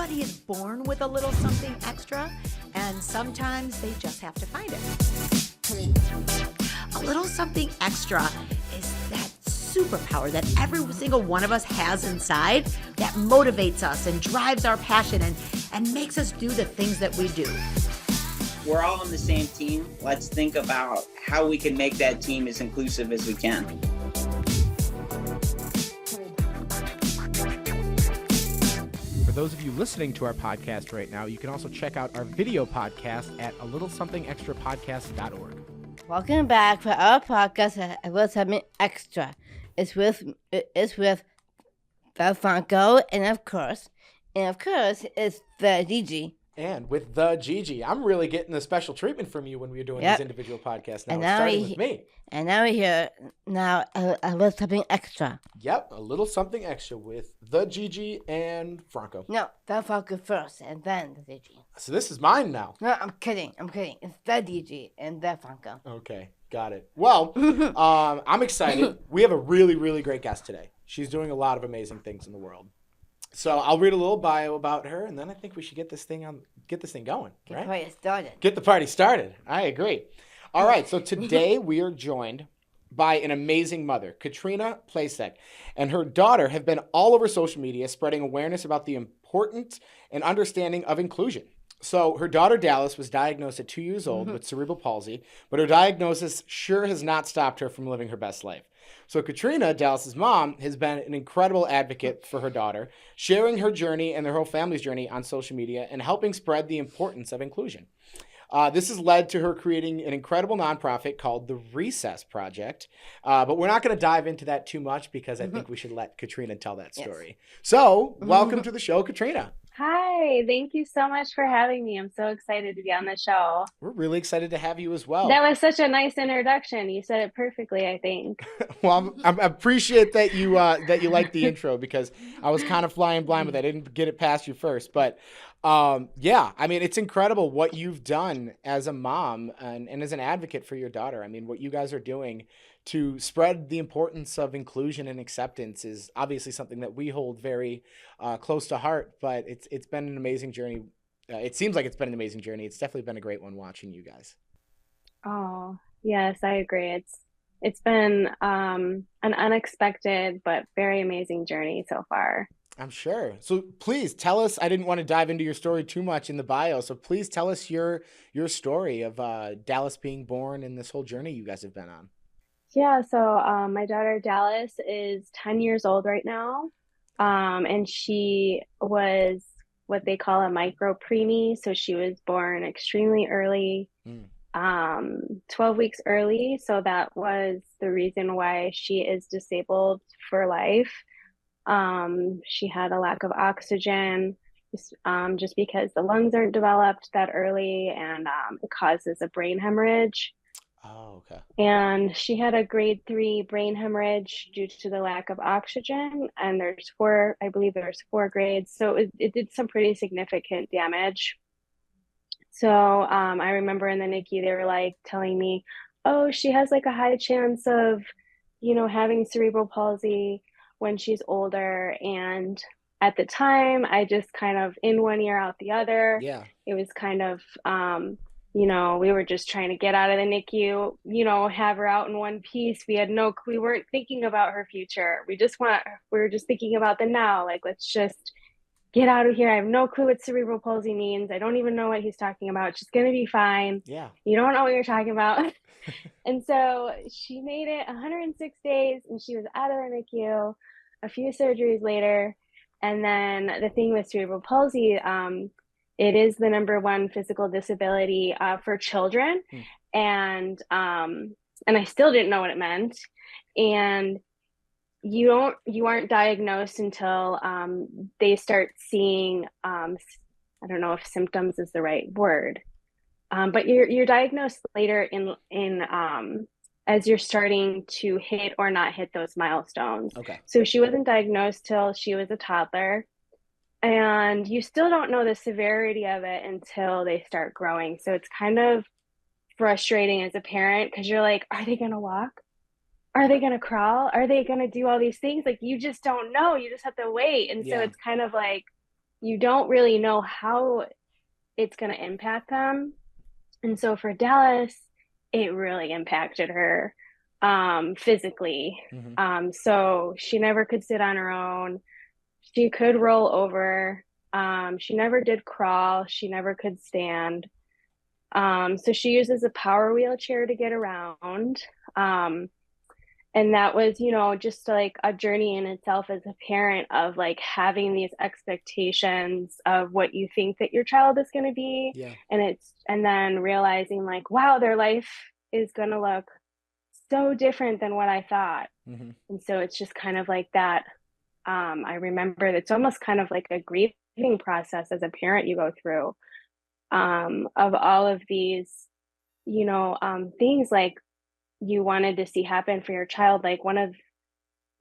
Everybody is born with a little something extra, and sometimes they just have to find it. A little something extra is that superpower that every single one of us has inside that motivates us and drives our passion and makes us do the things that we do. We're all on the same team. Let's think about how we can make that team as inclusive as we can. For those of you listening to our podcast right now, you can also check out our video podcast at alittlesomethingextrapodcast.org. Welcome back for our podcast. A little something extra. It's with the Franco, and of course, it's the Gigi. And with the Gigi. I'm really getting the special treatment from you when we're doing these individual podcasts now. And It's starting with me. And now we're here. Now a little something extra. Yep, a little something extra with the Gigi and Franco. No, the Franco first, and then the Gigi. So this is mine now. No, I'm kidding. It's the Gigi and the Franco. Okay, got it. Well, I'm excited. We have a really, really great guest today. She's doing a lot of amazing things in the world. So I'll read a little bio about her, and then I think we should get this thing going, Get right? the party started. Get the party started. I agree. All right, so today we are joined by an amazing mother, Katrina Plasek, and her daughter have been all over social media spreading awareness about the importance and understanding of inclusion. So her daughter Dallas was diagnosed at 2 years old with cerebral palsy, but her diagnosis sure has not stopped her from living her best life. So Katrina, Dallas's mom, has been an incredible advocate for her daughter, sharing her journey and their whole family's journey on social media and helping spread the importance of inclusion. This has led to her creating an incredible nonprofit called the Recess Project. But we're not going to dive into that too much because I think we should let Katrina tell that story. Yes. So welcome to the show, Katrina. Hi, thank you so much for having me. I'm so excited to be on the show. We're really excited to have you as well. That was such a nice introduction. You said it perfectly, I think. Well, I appreciate that you liked the intro because I was kind of flying blind with it. I didn't get it past you first. But yeah, I mean, it's incredible what you've done as a mom and as an advocate for your daughter. I mean, what you guys are doing to spread the importance of inclusion and acceptance is obviously something that we hold very close to heart, but it's been an amazing journey. It seems like it's been an amazing journey. It's definitely been a great one watching you guys. Oh, yes, I agree. It's been an unexpected but very amazing journey so far. I'm sure. So please tell us, I didn't want to dive into your story too much in the bio, so please tell us your story of Dallas being born and this whole journey you guys have been on. Yeah, so my daughter Dallas is 10 years old right now, and she was what they call a micro preemie, so she was born extremely early, 12 weeks early, so that was the reason why she is disabled for life. She had a lack of oxygen just because the lungs aren't developed that early, and it causes a brain hemorrhage. Oh, okay. And she had a grade 3 brain hemorrhage due to the lack of oxygen. And there's four grades. So it did some pretty significant damage. So I remember in the NICU, they were like telling me, oh, she has like a high chance of, having cerebral palsy when she's older. And at the time, I just kind of in one ear, out the other. Yeah. It was kind of, we were just trying to get out of the NICU, have her out in one piece. We had no clue. We weren't thinking about her future. We were just thinking about the now. Like, let's just get out of here. I have no clue what cerebral palsy means. I don't even know what he's talking about. She's going to be fine. Yeah. You don't know what you're talking about. And so she made it 106 days and she was out of the NICU, a few surgeries later. And then the thing with cerebral palsy, it is the #1 physical disability for children. And I still didn't know what it meant. And you aren't diagnosed until they start seeing, I don't know if symptoms is the right word, but you're diagnosed later in as you're starting to hit or not hit those milestones. Okay. So she wasn't diagnosed till she was a toddler. And you still don't know the severity of it until they start growing. So it's kind of frustrating as a parent because you're like, are they going to walk? Are they going to crawl? Are they going to do all these things? Like, you just don't know. You just have to wait. And so it's kind of like, you don't really know how it's going to impact them. And so for Dallas, it really impacted her physically. So she never could sit on her own. She could roll over. She never did crawl. She never could stand. So she uses a power wheelchair to get around. And that was, you know, just like a journey in itself as a parent of like having these expectations of what you think that your child is going to be. Yeah. And then realizing like, wow, their life is going to look so different than what I thought. And so it's just kind of like that. I remember it's almost kind of like a grieving process as a parent you go through, of all of these, you know, things like you wanted to see happen for your child. Like one of,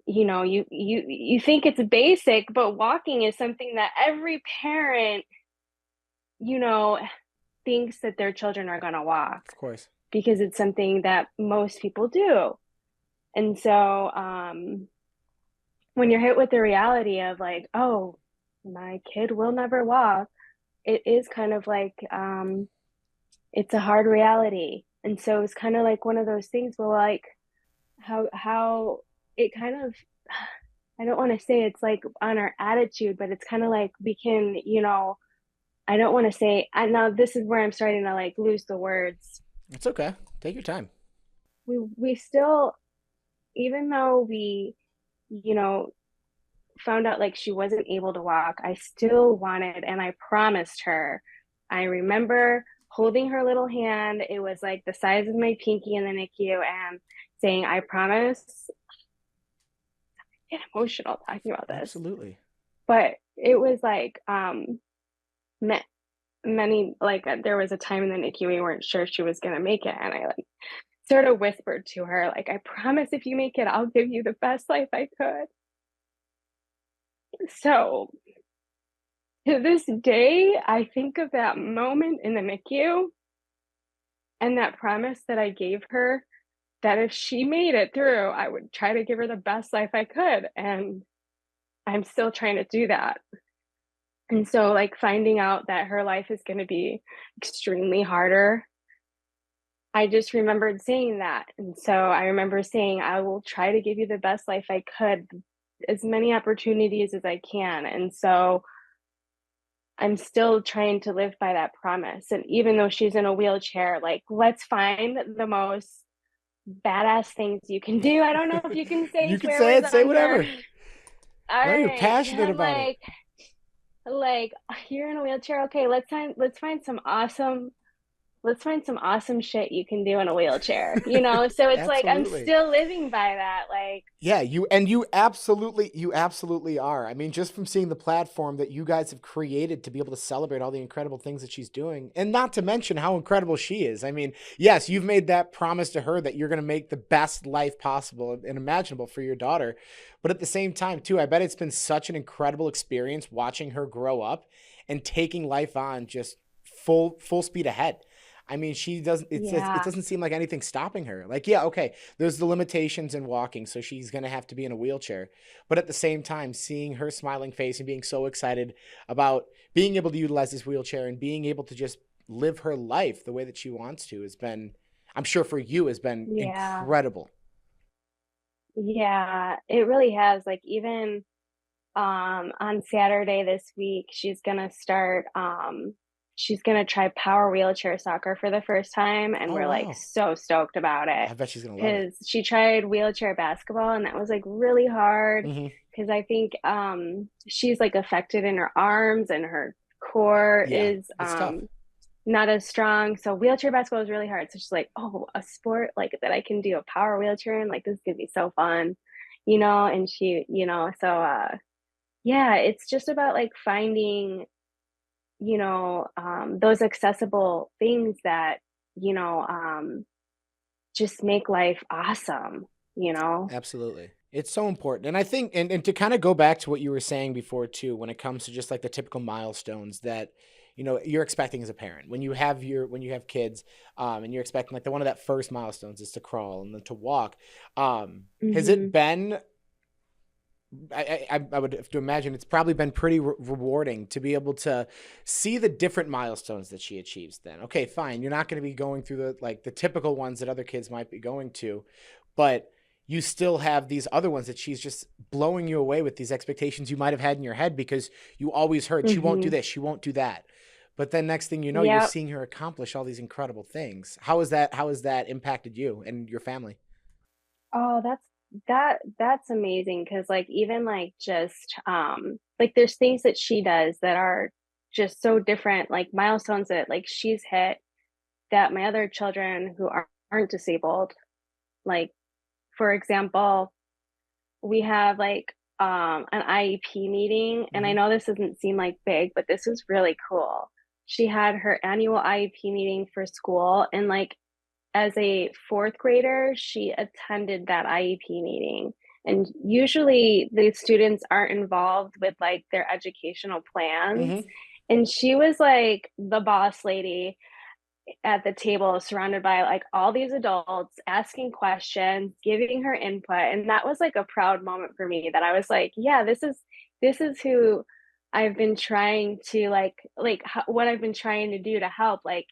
you know, you think it's basic, but walking is something that every parent, you know, thinks that their children are going to walk. Of course. Because it's something that most people do. And so when you're hit with the reality of like, oh, my kid will never walk, it is kind of like, it's a hard reality. And so it's kind of like one of those things where like how it kind of, I don't want to say it's like on our attitude, but it's kind of like we can, you know, I don't want to say, I know this is where I'm starting to like lose the words. It's okay. Take your time. We still, even though we, you know, found out like she wasn't able to walk, I still wanted, and I promised her, I remember holding her little hand. It was like the size of my pinky in the NICU and saying, I promise. I get emotional talking about this. Absolutely. But it was like, many, like there was a time in the NICU we weren't sure she was going to make it. And I like sort of whispered to her, like, I promise if you make it, I'll give you the best life I could. So to this day, I think of that moment in the NICU and that promise that I gave her that if she made it through, I would try to give her the best life I could. And I'm still trying to do that. And so like finding out that her life is going to be extremely harder, I just remembered saying that. And so I remember saying, I will try to give you the best life I could, as many opportunities as I can. And so I'm still trying to live by that promise. And even though she's in a wheelchair, like, let's find the most badass things you can do. I don't know if you can say you can say it, say whatever. All right, you're passionate about it. Like you're in a wheelchair. Okay, let's find some awesome shit you can do in a wheelchair, you know? So it's like, I'm still living by that. Like, yeah, you absolutely are. I mean, just from seeing the platform that you guys have created to be able to celebrate all the incredible things that she's doing, and not to mention how incredible she is. I mean, yes, you've made that promise to her that you're going to make the best life possible and imaginable for your daughter. But at the same time too, I bet it's been such an incredible experience watching her grow up and taking life on just full speed ahead. I mean, it doesn't seem like anything's stopping her. Like, yeah, okay, there's the limitations in walking, so she's going to have to be in a wheelchair. But at the same time, seeing her smiling face and being so excited about being able to utilize this wheelchair and being able to just live her life the way that she wants to has been, I'm sure for you, has been incredible. Yeah, it really has. Like, even on Saturday this week, she's going to start she's going to try power wheelchair soccer for the first time. And we're like so stoked about it. I bet she's going to love it. Because she tried wheelchair basketball and that was like really hard. Because I think she's like affected in her arms and her core is not as strong. So wheelchair basketball is really hard. So she's like, oh, a sport like that I can do a power wheelchair in, like this is going to be so fun, you know? And she, you know, so yeah, it's just about like finding, you know, those accessible things that, you know, just make life awesome, you know? Absolutely. It's so important. And I think, and to kind of go back to what you were saying before too, when it comes to just like the typical milestones that, you know, you're expecting as a parent, when you have kids, and you're expecting like one of that first milestones is to crawl and then to walk. Has it been I would have to imagine it's probably been pretty rewarding to be able to see the different milestones that she achieves. Then, okay, fine, you're not going to be going through the typical ones that other kids might be going to, but you still have these other ones that she's just blowing you away with these expectations you might have had in your head because you always heard she won't do this, she won't do that. But then next thing you know, you're Yep. seeing her accomplish all these incredible things. How has that impacted you and your family? Oh, that's amazing because like even like just like there's things that she does that are just so different, like milestones that like she's hit that my other children who aren't disabled, like for example, we have like an IEP meeting, and I Hmm. know this doesn't seem like big, but this was really cool. She had her annual IEP meeting for school, and like as a fourth grader, she attended that IEP meeting. And usually the students aren't involved with like their educational plans. Hmm. And she was like the boss lady at the table, surrounded by like all these adults asking questions, giving her input. And that was like a proud moment for me that I was like, yeah, this is who I've been trying to what I've been trying to do to help. Like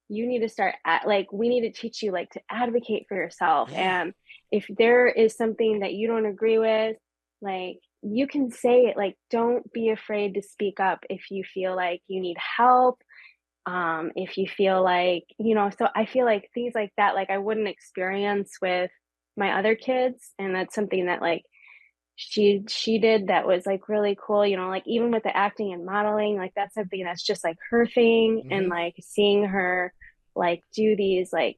you need to start at like we need to teach you like to advocate for yourself, Yeah. and if there is something that you don't agree with, like you can say it. Like don't be afraid to speak up if you feel like you need help, if you feel like so I feel like things like that like I wouldn't experience with my other kids, and that's something that like she did that was like really cool, like even with the acting and modeling, like that's something that's just like her thing. And Hmm. like seeing her like do these like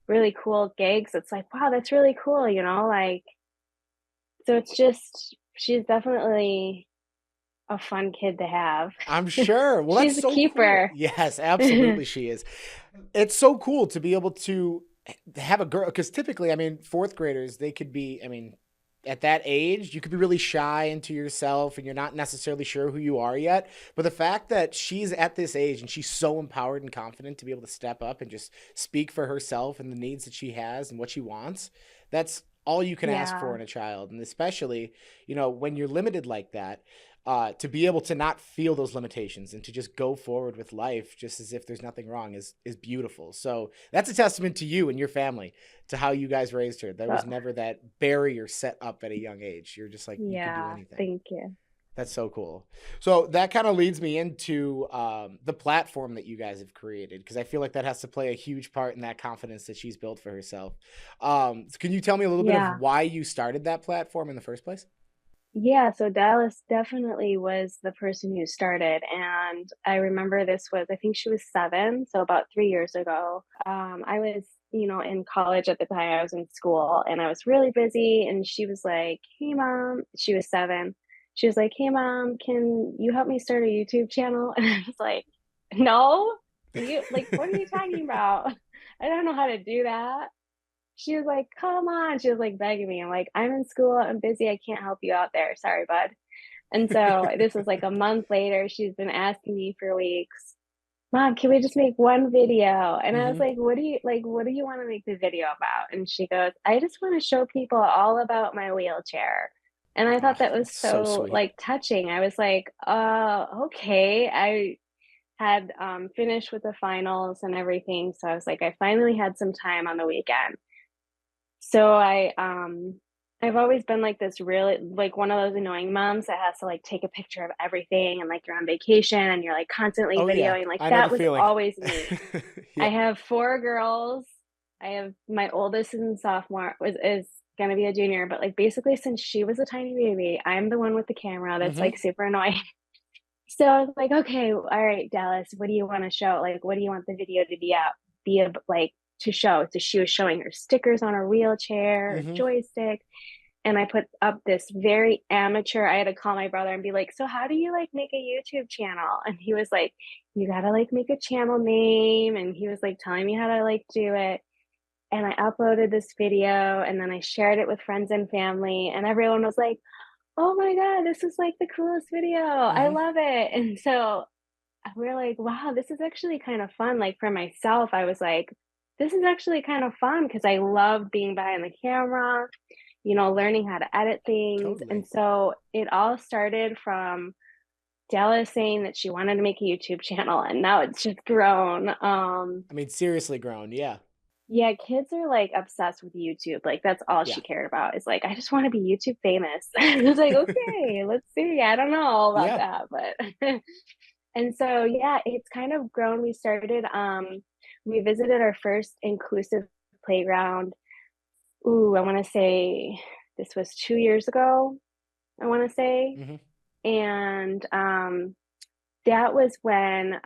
really cool gigs, it's like wow, that's really cool, like so it's just she's definitely a fun kid to have. I'm sure. Well, that's She's a so cool. keeper. Yes, absolutely, she is. It's so cool to be able to have a girl because typically, I mean, fourth graders, they could be, I mean, at that age, you could be really shy into yourself and you're not necessarily sure who you are yet. But the fact that she's at this age and she's so empowered and confident to be able to step up and just speak for herself and the needs that she has and what she wants, that's all you can ask for Yeah. in a child. And especially, when you're limited like that, to be able to not feel those limitations and to just go forward with life just as if there's nothing wrong is beautiful. So that's a testament to you and your family, to how you guys raised her. There So was never that barrier set up at a young age. You're just like, you can do yeah, anything. thank you. That's so cool. So that kind of leads me into the platform that you guys have created, because I feel like that has to play a huge part in that confidence that she's built for herself. So can you tell me a little bit of Yeah. why you started that platform in the first place? Yeah, so Dallas definitely was the person who started. And I remember this was, I think she was 7, so about 3 years ago. I was, in college at the time, I was in school and I was really busy. And she was like, hey, mom, she was 7. She was like, hey, mom, can you help me start a YouTube channel? And I was like, no, like, what are you talking about? I don't know how to do that. She was like, "Come on." She was, like, begging me. I'm like, "I'm in school, I'm busy, I can't help you out there. Sorry, bud." And so this was, like, a month later, she's been asking me for weeks, "Mom, can we just make one video?" And I was Hmm. like, what do you wanna make the video about?" And she goes, "I just wanna show people all about my wheelchair." And I thought Oh, that was that's so so, sweet. like, touching. I was like, okay." I had, finished with the finals and everything, so I was like, I finally had some time on the weekend. So I've always been like this really like one of those annoying moms that has to like take a picture of everything, and like you're on vacation and you're like constantly Oh yeah, videoing. Like I know the that was feeling. always me. I Yeah. have 4 girls. I have my oldest is in sophomore is gonna be a junior, but like basically since she was a tiny baby, I'm the one with the camera that's Hmm. like super annoying. So I was like, okay, all right, Dallas, what do you want to show? Like, what do you want the video to like to show? So she was showing her stickers on her wheelchair, her Hmm. joystick, and I put up this very amateur. I had to call my brother and be like, so how do you like make a YouTube channel? And he was like, you gotta like make a channel name, and he was like telling me how to like do it. And I uploaded this video, and then I shared it with friends and family, and everyone was like, oh my God, this is like the coolest video. I Hmm. love it. And so we're like, wow, this is actually kind of fun. Like for myself, I was like, this is actually kind of fun because I love being behind the camera. learning how to edit things. Totally. And so it all started from Dallas saying that she wanted to make a YouTube channel, and now it's just grown. I mean, seriously grown. Yeah. Yeah, kids are like obsessed with YouTube. Like that's all Yeah. she cared about. Is like, I just want to be YouTube famous. I was like, okay, let's see. I don't know about Yeah. that, but and so yeah, it's kind of grown. We visited our first inclusive playground. Ooh, I want to say this was 2 years ago, I want to say. hmm And that was when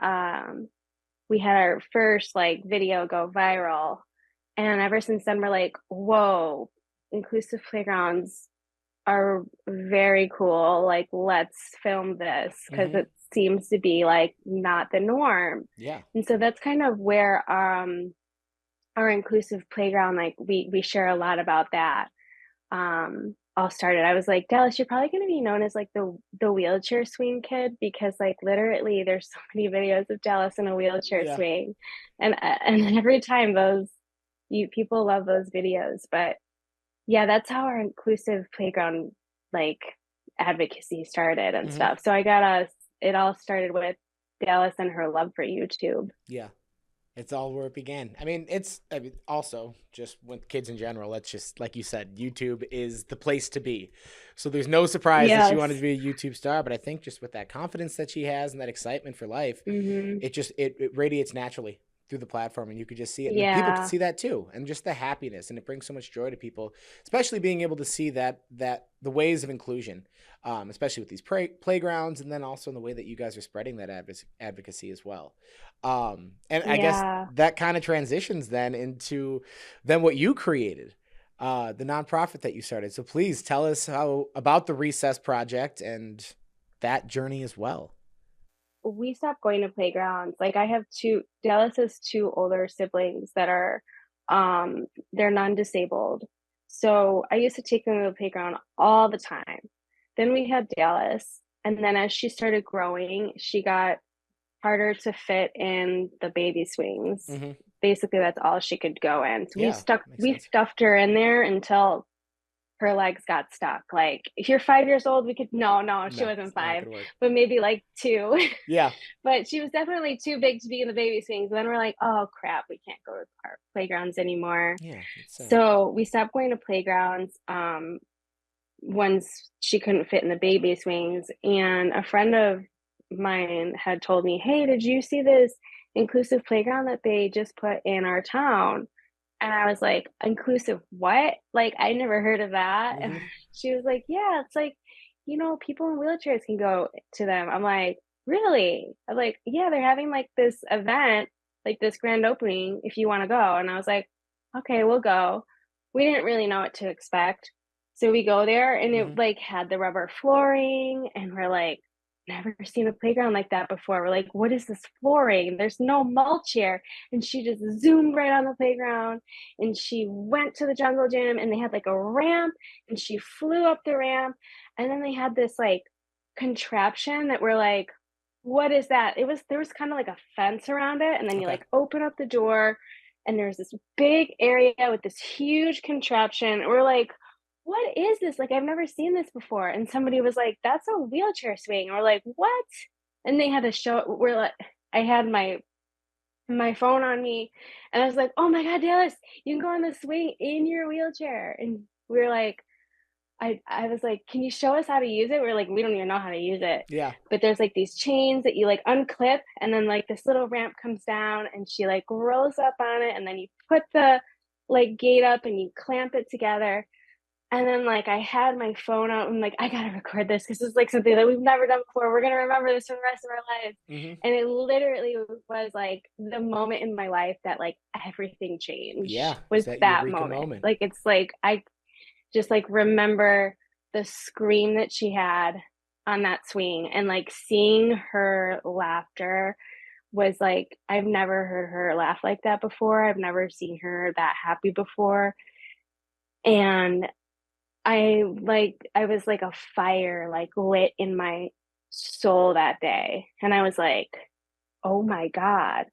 we had our first like video go viral. And ever since then, we're like, whoa, inclusive playgrounds are very cool. Like, let's film this because hmm it seems to be like not the norm. Yeah. And so that's kind of where our inclusive playground, like we share a lot about that. All started. I was like, Dallas, you're probably going to be known as like the wheelchair swing kid, because like literally there's so many videos of Dallas in a wheelchair Yeah. swing, and every time people love those videos. But yeah, that's how our inclusive playground like advocacy started and hmm stuff. So I got us. It all started with Dallas and her love for YouTube. Yeah. It's all where it began. I mean, also just with kids in general, it's just like you said, YouTube is the place to be. So there's no surprise that she wanted to Yes. be a YouTube star, but I think just with that confidence that she has and that excitement for life, Mm-hmm. it radiates naturally through the platform, and you could just see it, and the people can Yeah. see that too, and just the happiness, and it brings so much joy to people, especially being able to see that the ways of inclusion, especially with these playgrounds, and then also in the way that you guys are spreading that advocacy as well. And I guess Yeah. that kind of transitions then into then what you created, the nonprofit that you started. So please tell us about the Recess Project and that journey as well. We stopped going to playgrounds. Like Dallas has two older siblings that are they're non-disabled. So I used to take them to the playground all the time. Then we had Dallas, and then as she started growing, she got harder to fit in the baby swings. hmm Basically, that's all she could go in. So Yeah, makes we sense. stuffed her in there until her legs got stuck. Like, if you're 5 years old, we could no, she No, wasn't it's not 5, gonna work. but maybe like 2. Yeah. But she was definitely too big to be in the baby swings. And then we're like, oh crap, we can't go to our playgrounds anymore. Yeah. It's sad. So we stopped going to playgrounds once she couldn't fit in the baby swings. And a friend of mine had told me, hey, did you see this inclusive playground that they just put in our town? And I was like, inclusive what? Like, I never heard of that. And hmm she was like, yeah, it's like, people in wheelchairs can go to them. I'm like, really? I'm like, yeah, they're having like this event, like this grand opening if you want to go. And I was like, okay, we'll go. We didn't really know what to expect. So we go there, and hmm it like had the rubber flooring, and we're like, never seen a playground like that before. We're like, what is this flooring? There's no mulch here. And she just zoomed right on the playground, and she went to the jungle gym, and they had like a ramp, and she flew up the ramp. And then they had this like contraption that we're like, what is that? There was kind of like a fence around it, and then you Okay. like open up the door, and there's this big area with this huge contraption. We're like, what is this? Like, I've never seen this before. And somebody was like, that's a wheelchair swing. And we're like, what? And they had to show, we're like, I had my phone on me, and I was like, oh my God, Dallas, you can go on the swing in your wheelchair. And we were like, I was like, can you show us how to use it? We are like, we don't even know how to use it. Yeah. But there's like these chains that you like unclip, and then like this little ramp comes down, and she like rolls up on it, and then you put the like gate up and you clamp it together. And then like I had my phone out, and like, I gotta record this because it's like something that we've never done before. We're gonna remember this for the rest of our lives. hmm And it literally was like the moment in my life that like everything changed. Yeah. Was It's that that eureka moment. moment. Like, it's like I just like remember the scream that she had on that swing, and like seeing her laughter was like, I've never heard her laugh like that before. I've never seen her that happy before. And I was like a fire like lit in my soul that day. And I was like, oh my God,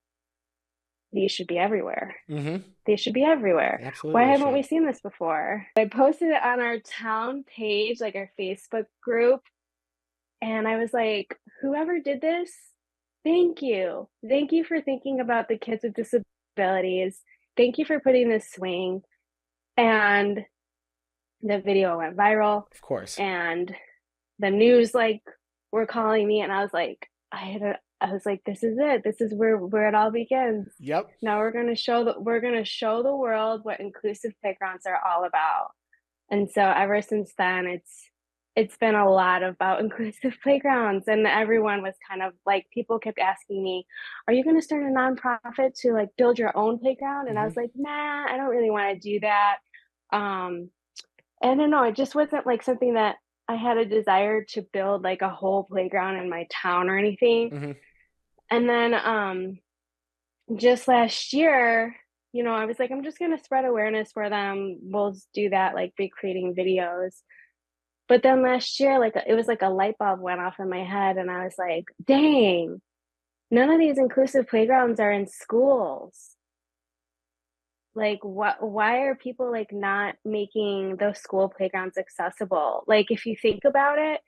these should be everywhere. Mm-hmm. They should be everywhere. Absolutely. Why they haven't we should. seen this before? I posted it on our town page, like our Facebook group, and I was like, whoever did this, thank you. Thank you for thinking about the kids with disabilities. Thank you for putting this swing. And the video went viral, Of course. and the news like were calling me, and I was like, this is it. This is where it all begins. Yep. Now we're gonna show the world what inclusive playgrounds are all about. And so ever since then, it's been a lot about inclusive playgrounds, and everyone was kind of like, people kept asking me, are you going to start a nonprofit to like build your own playground? And I Mm-hmm. was like, nah, I don't really want to do that. I don't know, it just wasn't like something that I had a desire to build like a whole playground in my town or anything. Mm-hmm. And then just last year, I was like, I'm just going to spread awareness for them. We'll do that, like be creating videos. But then last year, like it was like a light bulb went off in my head, and I was like, dang, none of these inclusive playgrounds are in schools. Like, why are people like not making those school playgrounds accessible? Like, if you think about it,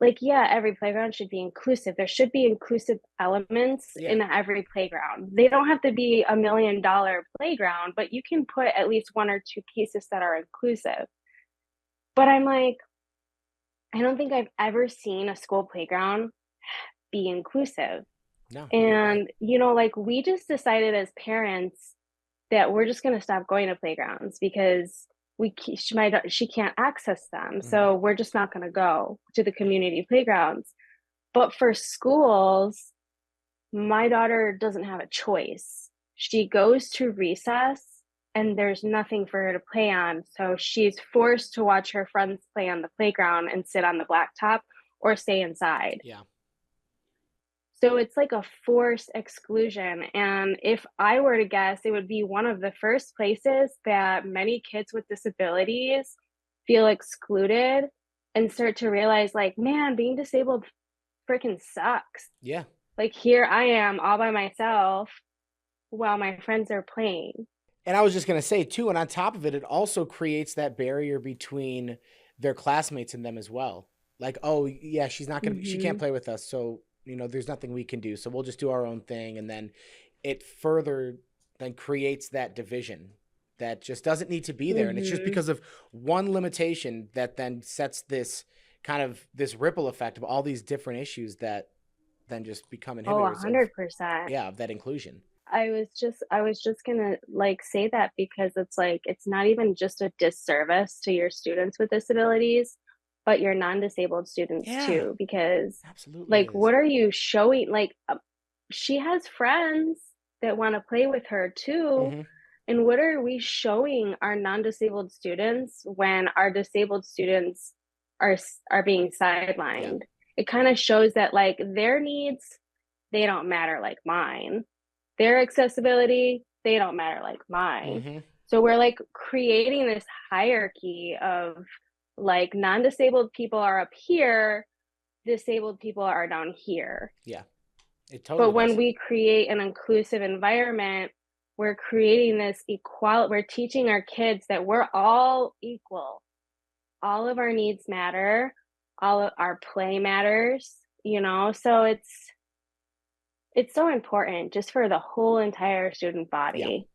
like, yeah, every playground should be inclusive. There should be inclusive elements in every playground. They don't have to be $1 million playground, but you can put at least one or two pieces that are inclusive. But I'm like, I don't think I've ever seen a school playground be inclusive. No. And, like we just decided as parents that we're just going to stop going to playgrounds because she can't access them. Mm-hmm. So we're just not going to go to the community playgrounds. But for schools, my daughter doesn't have a choice. She goes to recess and there's nothing for her to play on. So she's forced to watch her friends play on the playground and sit on the blacktop or stay inside. Yeah. So it's like a forced exclusion. And if I were to guess, it would be one of the first places that many kids with disabilities feel excluded and start to realize, like, man, being disabled freaking sucks. Yeah. Like, here I am all by myself while my friends are playing. And I was just going to say, too, and on top of it, it also creates that barrier between their classmates and them as well. Like, oh, yeah, she's not going to, she can't play with us. So, there's nothing we can do. So we'll just do our own thing. And then it further then creates that division that just doesn't need to be there. And it's just because of one limitation that then sets this kind of this ripple effect of all these different issues that then just become inhibitors 100%. of that inclusion. I was just gonna like say that because it's like, it's not even just a disservice to your students with disabilities, but your non-disabled students too, because absolutely like, what are you showing? Like, she has friends that want to play with her too. And what are we showing our non-disabled students when our disabled students are being sidelined? It kind of shows that like their needs, they don't matter like mine. Their accessibility, they don't matter like mine. So we're like creating this hierarchy of like non-disabled people are up here, disabled people are down here. Yeah, it totally But when does. we create an inclusive environment, we're creating this equality. We're teaching our kids that we're all equal. All of our needs matter. All of our play matters, so it's so important just for the whole entire student body.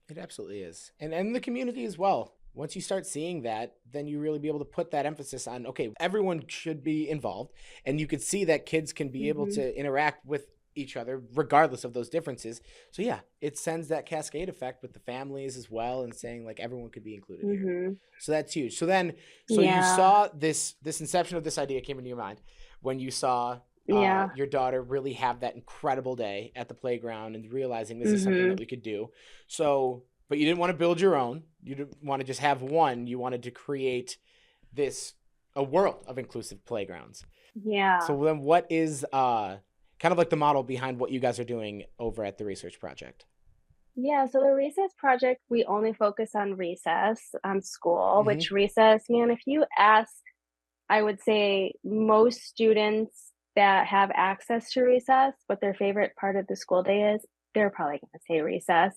It absolutely is. And the community as well. Once you start seeing that, then you really be able to put that emphasis on, okay, everyone should be involved. And you could see that kids can be able to interact with each other regardless of those differences. So yeah, it sends that cascade effect with the families as well, and saying like everyone could be included here. So that's huge. So then, you saw this inception of this idea came into your mind when you saw your daughter really have that incredible day at the playground and realizing this is something that we could do. So, but you didn't want to build your own. You didn't want to just have one. You wanted to create a world of inclusive playgrounds. Yeah. So then what is kind of like the model behind what you guys are doing over at the research project? Yeah, so the recess project, we only focus on recess, school, which recess, man, if you ask, I would say most students that have access to recess, what their favorite part of the school day is, they're probably going to say recess.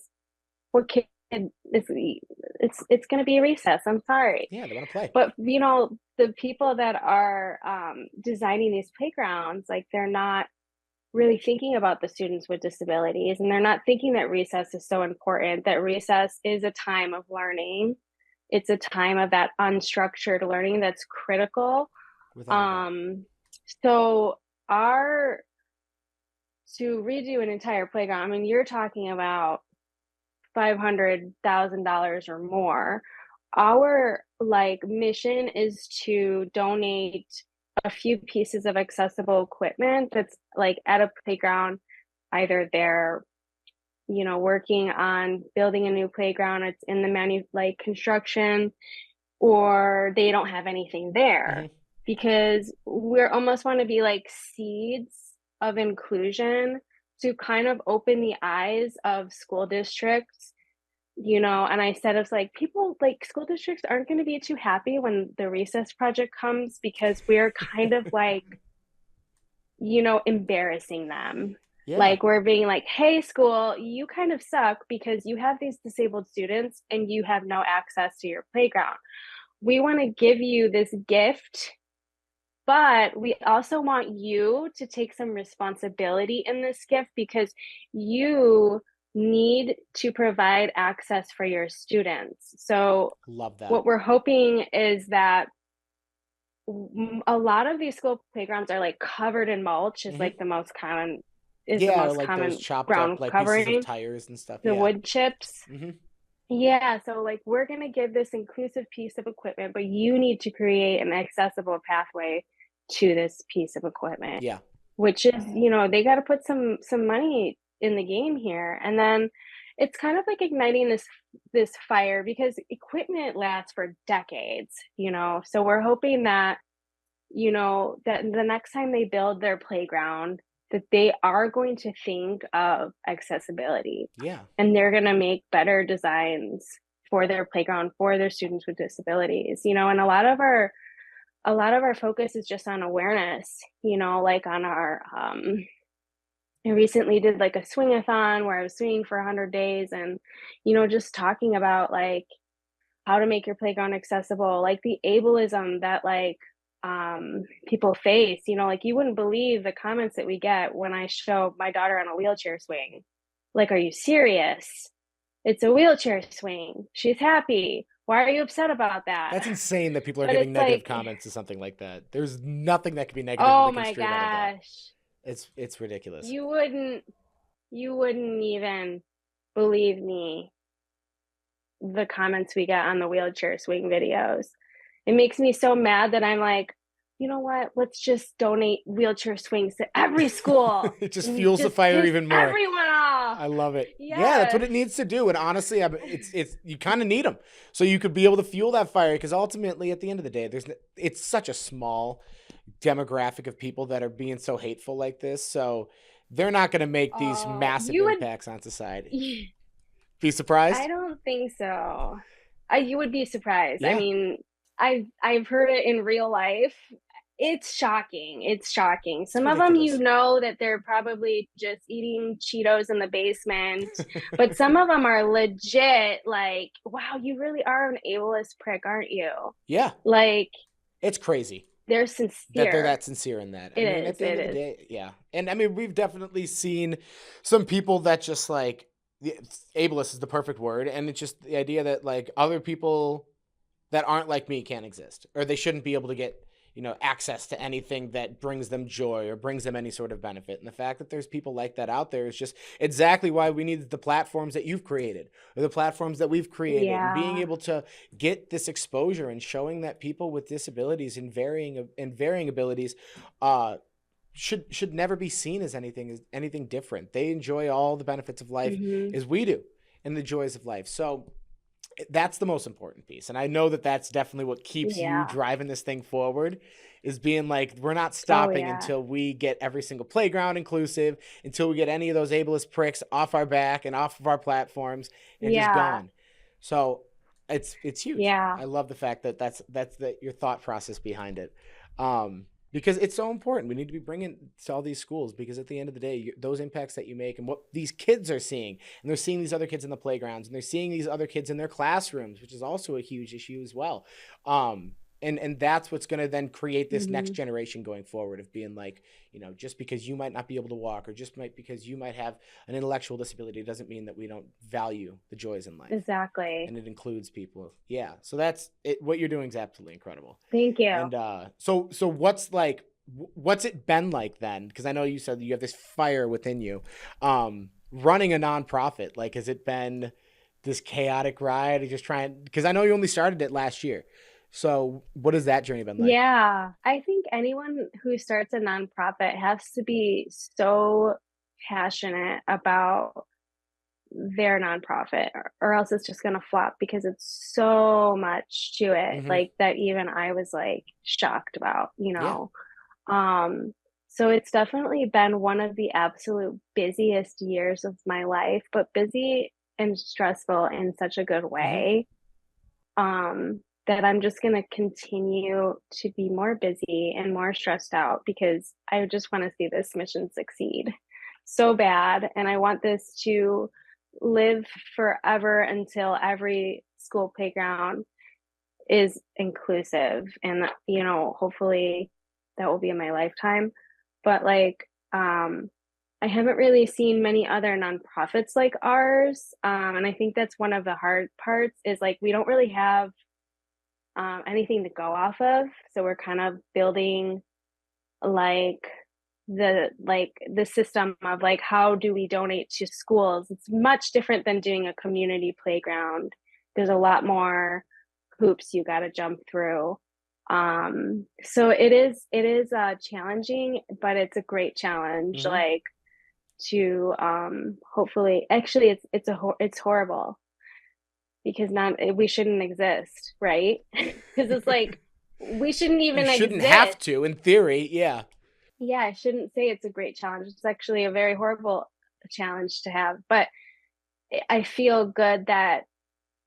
What kid is it's going to be recess. I'm sorry. Yeah, they want to play. But the people that are designing these playgrounds, like they're not really thinking about the students with disabilities, and they're not thinking that recess is so important, that recess is a time of learning. It's a time of that unstructured learning that's critical. Without a doubt. So to redo an entire playground, I mean, you're talking about $500,000 or more. Our mission is to donate a few pieces of accessible equipment that's at a playground. Either they're working on building a new playground, it's in the construction, or they don't have anything there. Because we almost want to be like seeds of inclusion to kind of open the eyes of school districts. And I said, it's people, school districts aren't going to be too happy when the recess project comes, because we're kind of embarrassing them. Yeah. We're being hey, school, you kind of suck because you have these disabled students and you have no access to your playground. We want to give you this gift, but we also want you to take some responsibility in this gift, because you need to provide access for your students. So love that. what we're hoping is that a lot of these school playgrounds are covered in mulch, is the most common those chopped ground up covering, pieces of tires and stuff. the wood chips. Mm-hmm. Yeah, so we're going to give this inclusive piece of equipment, but you need to create an accessible pathway to this piece of equipment. Yeah. Which is, they got to put some money in the game here. And then it's kind of igniting this fire, because equipment lasts for decades, So we're hoping that, that the next time they build their playground, that they are going to think of accessibility. Yeah. And they're going to make better designs for their playground for their students with disabilities. And a lot of our focus is just on awareness, on our I recently did a swing-a-thon where I was swinging for 100 days, and just talking about how to make your playground accessible, the ableism that people face. You wouldn't believe the comments that we get when I show my daughter on a wheelchair swing. Are you serious? It's a wheelchair swing. She's happy. Why are you upset about that? That's insane that people are But giving it's negative comments to something like that. There's nothing that could be negative. Oh my gosh. It's ridiculous. You wouldn't even believe me, the comments we get on the wheelchair swing videos. It makes me so mad that I'm you know what? Let's just donate wheelchair swings to every school. It just fuels the fire even more. Everyone off. I love it. Yes. Yeah, that's what it needs to do. And honestly, it's you kind of need them, so you could be able to fuel that fire. Because ultimately, at the end of the day, it's such a small demographic of people that are being so hateful like this. So they're not going to make these massive impacts on society. Be surprised? I don't think so. You would be surprised. Yeah. I mean, I've heard it in real life. It's shocking. It's shocking. Some of them, that they're probably just eating Cheetos in the basement, but some of them are legit wow, you really are an ableist prick, aren't you? Yeah. It's crazy. They're sincere. That they're that sincere in that. At the end of the day, yeah. And I mean, we've definitely seen some people that just ableist is the perfect word. And it's just the idea that other people that aren't like me can't exist, or they shouldn't be able to get, access to anything that brings them joy or brings them any sort of benefit. And the fact that there's people like that out there is just exactly why we need the platforms that you've created, or the platforms that we've created. Yeah. And being able to get this exposure and showing that people with disabilities and varying abilities should never be seen as anything different. They enjoy all the benefits of life as we do, and the joys of life. So that's the most important piece. And I know that that's definitely what keeps you driving this thing forward, is being we're not stopping until we get every single playground inclusive, until we get any of those ableist pricks off our back and off of our platforms and just gone. So it's huge. Yeah. I love the fact that that's your thought process behind it. because it's so important. We need to be bringing to all these schools, because at the end of the day, those impacts that you make and what these kids are seeing, and they're seeing these other kids in the playgrounds, and they're seeing these other kids in their classrooms, which is also a huge issue as well. And that's what's going to then create this next generation going forward of being like, just because you might not be able to walk, or because you might have an intellectual disability, doesn't mean that we don't value the joys in life. Exactly. And it includes people. Yeah. So that's it. What you're doing is absolutely incredible. Thank you. And so what's it been like then? Because I know you said you have this fire within you, running a nonprofit. Like, has it been this chaotic ride? Just trying, because I know you only started it last year. So what has that journey been like? Yeah, I think anyone who starts a nonprofit has to be so passionate about their nonprofit, or else it's just going to flop, because it's so much to it, like that even I was like shocked about, so it's definitely been one of the absolute busiest years of my life, but busy and stressful in such a good way. That I'm just going to continue to be more busy and more stressed out, because I just want to see this mission succeed so bad. And I want this to live forever until every school playground is inclusive. And, hopefully that will be in my lifetime. But I haven't really seen many other nonprofits like ours. And I think that's one of the hard parts, is we don't really have anything to go off of, so we're kind of building the system of how do we donate to schools. It's much different than doing a community playground. There's a lot more hoops you got to jump through. So it is challenging, but it's a great challenge. To hopefully, actually it's horrible, because we shouldn't exist, right? Because it's we shouldn't even exist. Shouldn't have to, in theory. Yeah I shouldn't say it's a great challenge. It's actually a very horrible challenge to have, but I feel good that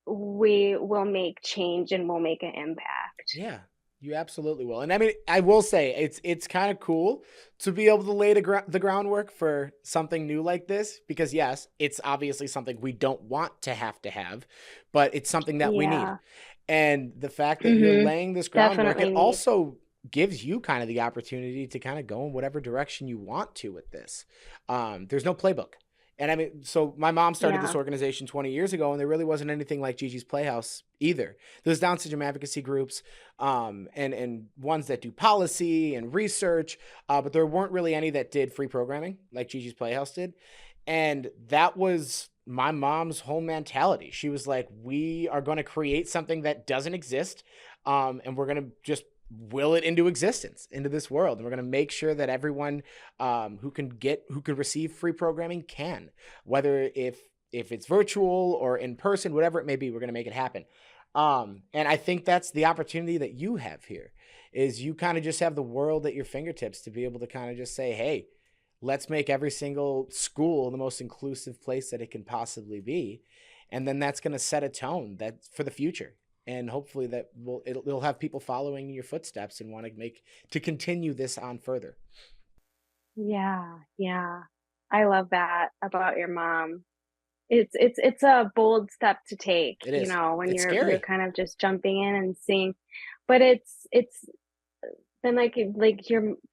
we will make change and we'll make an impact. Yeah, you absolutely will. And I mean, I will say it's kind of cool to be able to lay the groundwork for something new like this, because yes, it's obviously something we don't want to have, but it's something that we need. And the fact that you're laying this groundwork, it also gives you kind of the opportunity to kind of go in whatever direction you want to with this. There's no playbook. And I mean, so my mom started this organization 20 years ago, and there really wasn't anything like Gigi's Playhouse either. There's Down syndrome advocacy groups, and ones that do policy and research, but there weren't really any that did free programming like Gigi's Playhouse did. And that was my mom's whole mentality. She was like, we are going to create something that doesn't exist, and we're going to just will it into existence, into this world. And we're going to make sure that everyone who can receive free programming can, whether if it's virtual or in person, whatever it may be, we're going to make it happen. And I think that's the opportunity that you have here, is you kind of just have the world at your fingertips to be able to kind of just say, hey, let's make every single school the most inclusive place that it can possibly be. And then that's going to set a tone that for the future. And hopefully that it'll have people following your footsteps and want to continue this on further. Yeah. I love that about your mom. It's a bold step to take, it is. When it's you're kind of just jumping in and seeing, but it's then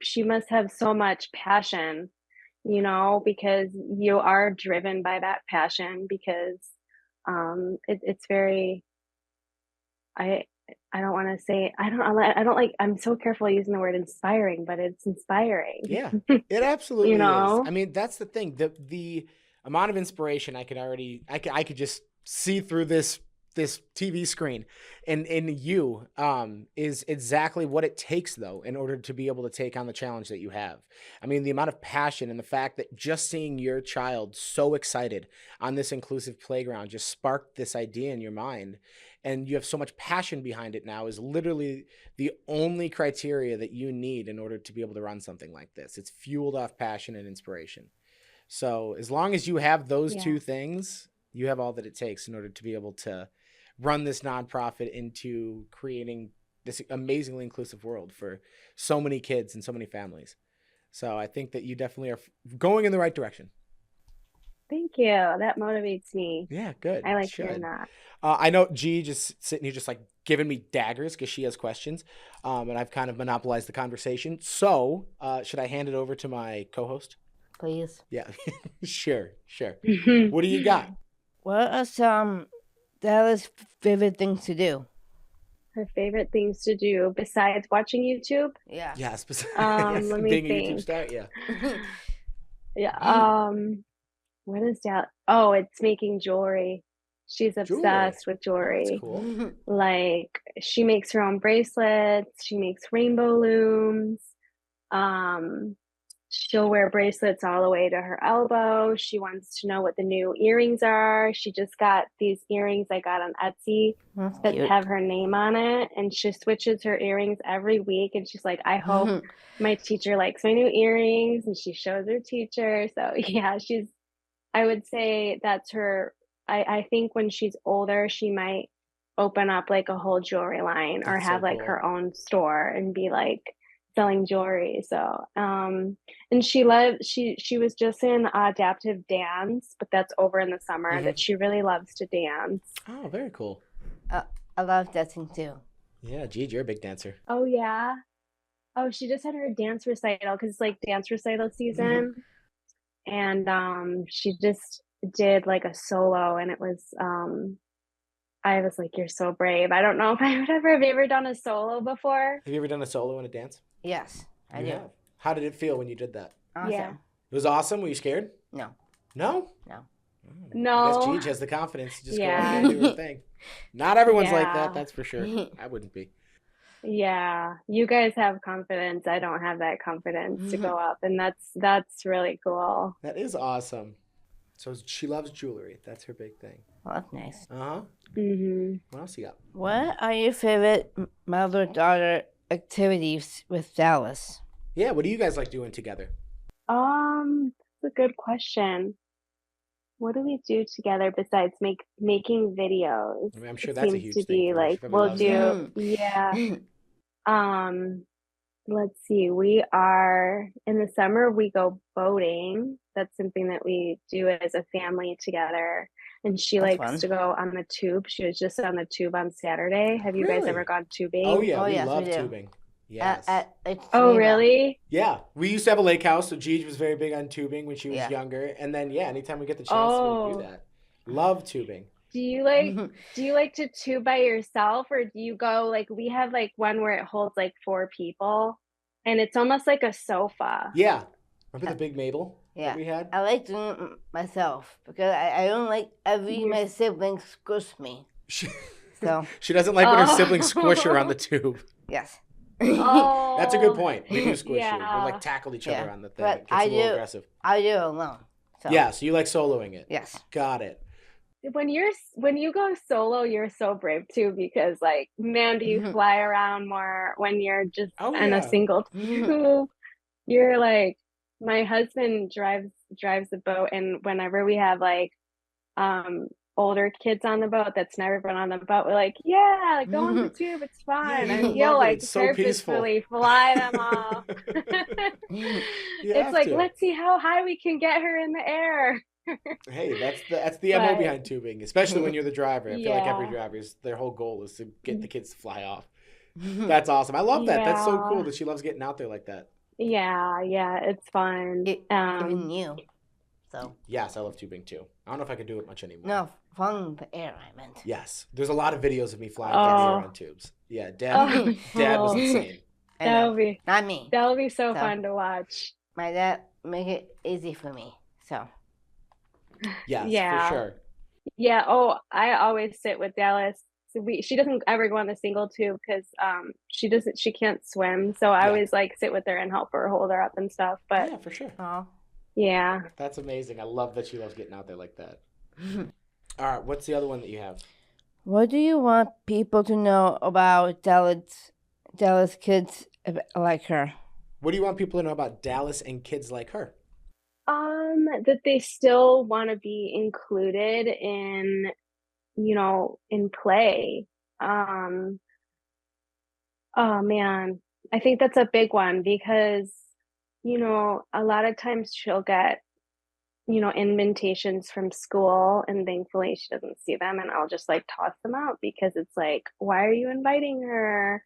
she must have so much passion, because you are driven by that passion, because it's very, I don't want to say, I don't like, I'm so careful using the word inspiring, but it's inspiring. Yeah, it absolutely is. I mean, that's the thing, the amount of inspiration I could just see through this TV screen and in you is exactly what it takes, though, in order to be able to take on the challenge that you have. I mean, the amount of passion and the fact that just seeing your child so excited on this inclusive playground just sparked this idea in your mind, and you have so much passion behind it now, is literally the only criteria that you need in order to be able to run something like this. It's fueled off passion and inspiration. So as long as you have those two things, you have all that it takes in order to be able to run this nonprofit into creating this amazingly inclusive world for so many kids and so many families. So I think that you definitely are going in the right direction. Thank you. That motivates me. Yeah, good. I It like hearing should. that. I know G just sitting here, just like giving me daggers because she has questions, and I've kind of monopolized the conversation. So, should I hand it over to my co-host? Please. Yeah, sure. What do you got? What are some Dallas' favorite things to do? Her favorite things to do besides watching YouTube? Yeah. Yes, Let me being a YouTube think. star. Yeah. Yeah. What is that? Oh, it's making jewelry. She's Jewelry. obsessed with Oh, jewelry. that's cool. Like she makes her own bracelets, she makes rainbow looms. She'll wear bracelets all the way to her elbow. She wants to know what the new earrings are. She just got these earrings I got on Etsy That's that cute. have her name on it, and she switches her earrings every week, and she's like, I hope my teacher likes my new earrings, and she shows her teacher. So yeah, I would say that's her. I think when she's older, she might open up like a whole jewelry line or That's so have like cool. her own store and be like selling jewelry. So, and she was just in adaptive dance, but that's over in the summer that she really loves to dance. Oh, very cool. I love dancing too. Yeah, Gigi, you're a big dancer. Oh yeah. Oh, she just had her dance recital because it's like dance recital season. And she just did like a solo, and it was I was like, you're so brave. I don't know if I would ever have ever done a solo before. Have you ever done a solo in a dance? Yes, I You do. have. How did it feel when you did that? Awesome. Yeah. It was awesome. Were you scared? No. No? No. I guess No. Gigi has the confidence to just go Yeah. out there and do her thing. Not everyone's like Yeah. that, that's for sure. I wouldn't be. Yeah, you guys have confidence. I don't have that confidence to go up, and that's really cool. That is awesome. So she loves jewelry. That's her big thing. Well, that's nice. Uh-huh. Hmm. What else you got? What are your favorite mother-daughter activities with Dallas? Yeah, what do you guys like doing together? That's a good question. What do we do together besides making videos? I mean, I'm sure It that's a seems huge to thing be for her. She like probably we'll loves do, that. yeah. Let's see. We are in the summer we go boating. That's something that we do as a family together. And she That's likes fun. to go on the tube. She was just on the tube on Saturday. Have you guys Really? ever gone tubing? Oh, yeah, Oh, we yes, we love do. tubing. Yes. Oh, really? Yeah, we used to have a lake house, so Gigi was very big on tubing when she was Yeah. younger. And then, yeah, anytime we get the chance, we Oh. do that. Love tubing. Do you like to tube by yourself, or do you go like we have like one where it holds like 4 people and it's almost like a sofa? Yeah. Remember the big Mabel Yeah. that we had? I like doing it myself because I don't like my siblings squish me. She, So, she doesn't like when her Oh. siblings squish her on the tube. yes. Oh, That's a good point. They do squish you. Yeah. We'll like tackle each other Yeah. on the thing. But It gets I a little do- aggressive. I do it alone. So, Yeah, so you like soloing it. Yes. Got it. When you go solo, you're so brave too, because like, man, do you fly around more when you're just Oh, on yeah. a single tube. You're like, my husband drives the boat, and whenever we have like older kids on the boat that's never been on the boat, we're like, yeah, like, go on the tube, it's fun. you And love you'll it. like It's so peaceful. purposefully fly them off. You It's have like, to. let's see how high we can get her in the air. Hey, that's the MO But- behind tubing, especially when you're the driver. I feel like every Yeah. driver's their whole goal is to get the kids to fly off. That's awesome. I love that. That's so Yeah. cool that she loves getting out there like that. Yeah, it's fun. Even you. So, Yes, I love tubing too. I don't know if I could do it much anymore. no, fun the air, I meant. Yes, there's a lot of videos of me flying through the air Oh. on tubes. Yeah, Dad. Dad was Oh. insane. I know. That'll Not me. be so So- fun to watch. My dad make it easy for me. So, Yes, Yeah. for sure. Yeah. Oh, I always sit with Dallas. So she doesn't ever go on the single tube because she can't swim. So I Yeah. always like sit with her and help her hold her up and stuff. But Yeah, for sure. oh. yeah. That's amazing. I love that she loves getting out there like that. All right, what's the other one that you have? What do you want people to know about Dallas kids like her? What do you want people to know about Dallas and kids like her? That they still want to be included in, in play. Oh man, I think that's a big one because, a lot of times she'll get, invitations from school and thankfully she doesn't see them and I'll just like toss them out because it's like, why are you inviting her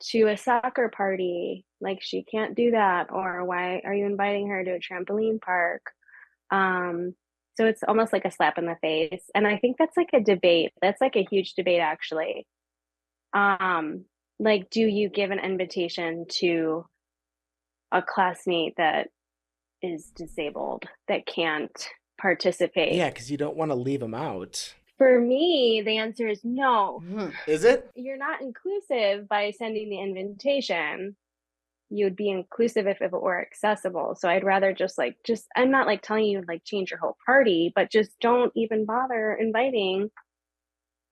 to a soccer party? Like she can't do that. Or why are you inviting her to a trampoline park? Um, so it's almost like a slap in the face. And I think that's like a debate. That's like a huge debate actually. Um, like, do you give an invitation to a classmate that is disabled, that can't participate? Yeah, because you don't want to leave them out. For me, the answer is no. Is it? You're not inclusive by sending the invitation. You would be inclusive if it were accessible. So I'd rather just I'm not like telling you like change your whole party, but just don't even bother inviting.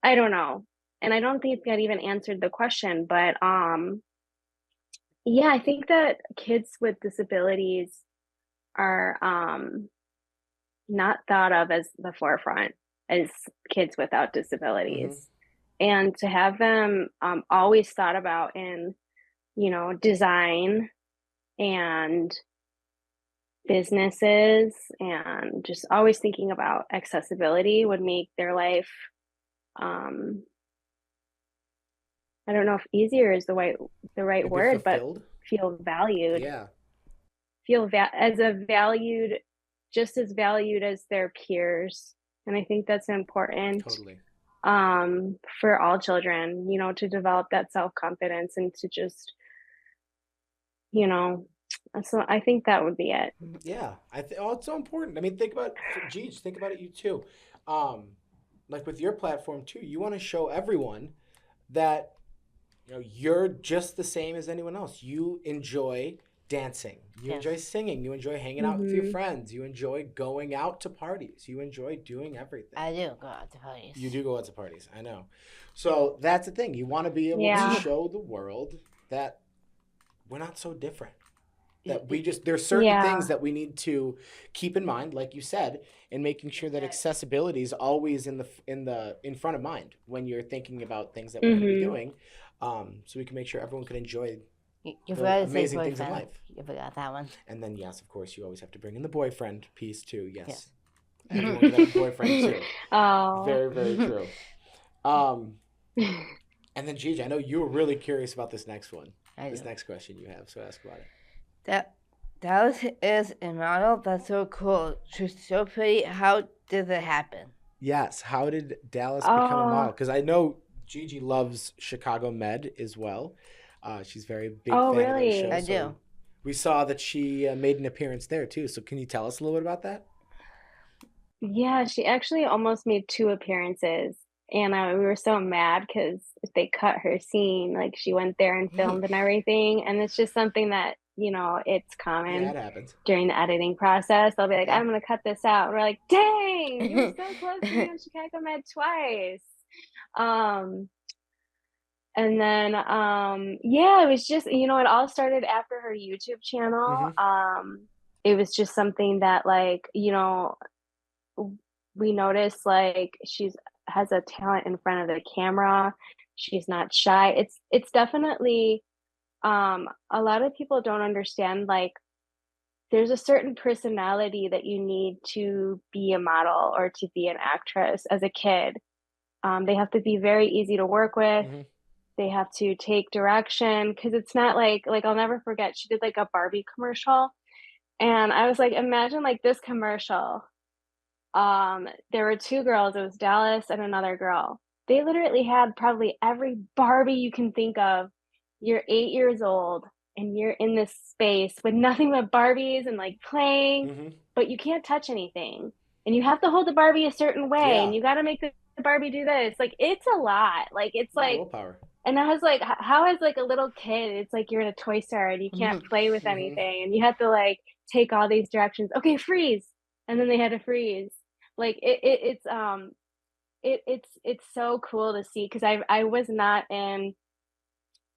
I don't know. And I don't think that even answered the question, but yeah, I think that kids with disabilities are not thought of as the forefront as kids without disabilities. And to have them always thought about in, design and businesses and just always thinking about accessibility would make their life, I don't know if easier is the right Maybe word, but fulfilled? feel valued, Yeah, just as valued as their peers. And I think that's important totally. for all children, to develop that self-confidence and to just, you know, so I think that would be it. Yeah, oh, it's so important. I mean, think about Geej, think about it, you too. Um, like with your platform too, you want to show everyone that you're just the same as anyone else. You enjoy dancing, you enjoy singing, you enjoy hanging out with your friends, you enjoy going out to parties, you enjoy doing everything. I do go out to parties. You do go out to parties, I know. So that's the thing. You want to be able Yeah. to show the world that we're not so different. That there's certain Yeah. things that we need to keep in mind, like you said, and making sure that accessibility is always in front of mind when you're thinking about things that we're going to be doing, so we can make sure everyone can enjoy. You the forgot to say amazing things in boyfriend. life. You forgot that one. And then yes, of course, you always have to bring in the boyfriend piece too. Yes, Yes. everyone can have a boyfriend too. Oh. Very, very true. And then Gigi, I know you were really curious about this next one. This next question you have, so ask about it. Dallas is a model. That's so cool. She's so pretty. How did it happen? Yes. How did Dallas become a Oh. model? Because I know Gigi loves Chicago Med as well. She's a very big Oh, fan of those really? shows. I so do. we saw that she made an appearance there too. So can you tell us a little bit about that? Yeah, she actually almost made 2 appearances, and we were so mad because they cut her scene, like, she went there and filmed and everything, and it's just something that, it's Yeah, common it happens. during the editing process. They'll be like, "I'm gonna cut this out." And we're like, "Dang, you were so close to being on Chicago Med twice." Um, and then, yeah, it was just, it all started after her YouTube channel. It was just something that, like, we noticed like has a talent in front of the camera. She's not shy. It's definitely a lot of people don't understand like there's a certain personality that you need to be a model or to be an actress as a kid. They have to be very easy to work with. They have to take direction because it's not like I'll never forget she did like a Barbie commercial and I was like imagine like this commercial. There were 2 girls, it was Dallas and another girl. They literally had probably every Barbie you can think of. You're 8 years old and you're in this space with nothing but Barbies and like playing, but you can't touch anything. And you have to hold the Barbie a certain way Yeah. and you got to make the Barbie do this. Like it's a lot. Like it's like willpower. and I was like how as like a little kid it's like you're in a toy store and you can't play with anything and you have to like take all these directions. Okay, freeze. And then they had to freeze. Like it's so cool to see because I was not in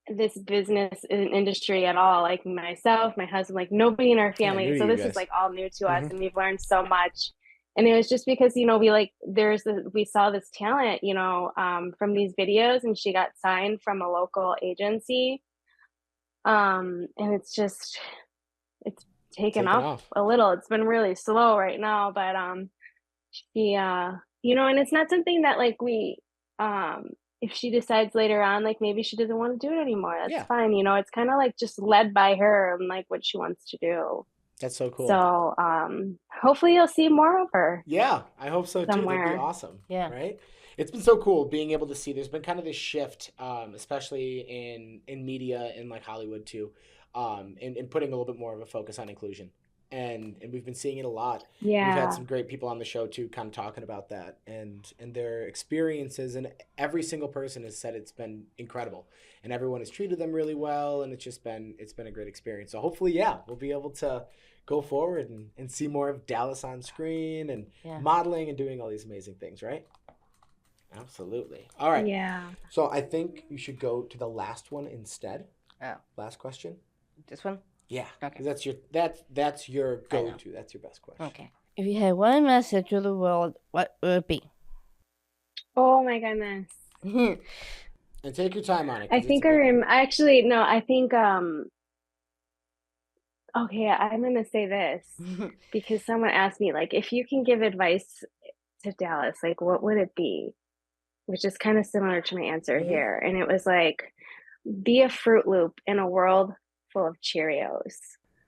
this business industry at all. Like myself, my husband, like nobody in our Yeah, family. new to So you this is guys. like all new to us, and we've learned so much. And it was just because, you know, we saw this talent, you know, from these videos, and she got signed from a local agency. And it's taken Taken off off. a little. It's been really slow right now, but she you know, and it's not something that like if she decides later on, like maybe she doesn't want to do it anymore, that's Yeah. fine. You know, it's kind of like just led by her and like what she wants to do. That's so cool. So hopefully you'll see more of her Yeah, I hope so too. That'd be somewhere. awesome. Yeah. Right? It's been so cool being able to see. There's been kind of this shift, especially in media in like Hollywood too, in putting a little bit more of a focus on inclusion. And we've been seeing it a lot. We've had Yeah. some great people on the show too, kind of talking about that and their experiences. And every single person has said it's been incredible, and everyone has treated them really well. And it's been a great experience. So hopefully, yeah, we'll be able to go forward and see more of Dallas on screen and Yeah. modeling and doing all these amazing things, right? Absolutely. All right. Yeah. So I think you should go to the last one instead. Oh. Last question. This one? Yeah. Okay. 'Cause that's your go-to. That's your best question. Okay. If you had one message to the world, what would it be? Oh my goodness. And take your time on it. 'cause I it's think a big one. actually no, I think okay, I'm gonna say this because someone asked me like if you can give advice to Dallas, like what would it be? Which is kind of similar to my answer Mhm. here. And it was like be a Fruit Loop in a world full of Cheerios.